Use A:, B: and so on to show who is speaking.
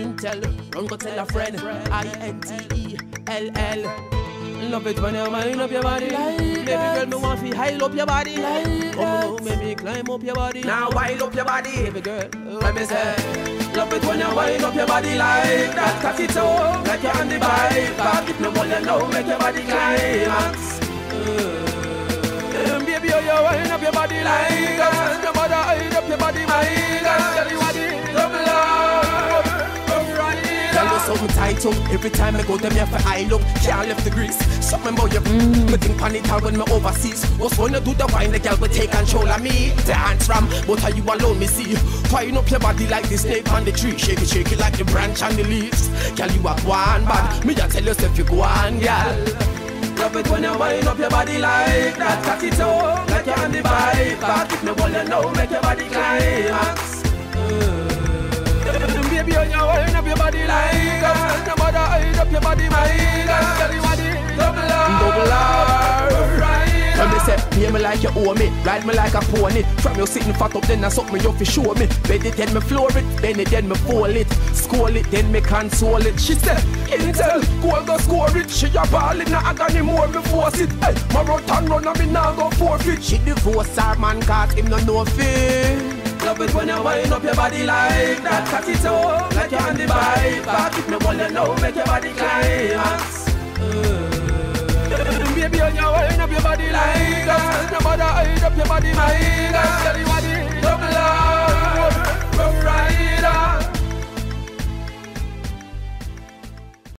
A: Intel, run go tell a friend. INTELL. Love it when you wind up your body. Baby girl, me want to high up your body. Come on, make me climb up your body. Now wind up your body, baby girl. Let me say, love it when you wind up your body like that. Cock it up like you're on the bike. Back if me want you know, make your body climax. Baby, oh, you wind up your body like that. Your mother wind up your body, my God. Tell you what it double up. Tell you something tight up. Every time I go them here for eye look. Can't left the grease. Something about you. Me think on it all when me overseas. What's when you do the wine, the girl will take control of me. Dance from, but are you alone, me see. Wind up your body like the snake on the tree. Shake it like the branch and the leaves. Girl, you are one bad. Me just tell yourself you go on, girl. Love it when you wind up your body like that. Cock it up like you're on the bike. Back if me want you know, make your body climax. Baby, when you wind up your body like that. No matter wind up your body, my God. Tell you what it double R. When me say, pay me like you owe me, ride me like a pony. From you sitting fat up, then I suck me, you fi show me. Bend it, then me floor it, bend it, then me fold it. Score it, then me console it. She said, Intel, go score it. She a ball in the agony more, me force it. Hey, my run and me now go forfeit. She divorce her man, cause him no know fear. Love it when you wind up your body like that. Cock it up like you're on the bike. Back if me want you know, make your body climax. Baby, when you wind up your body like that. No matter wind up your body, my God. Tell you what it double up.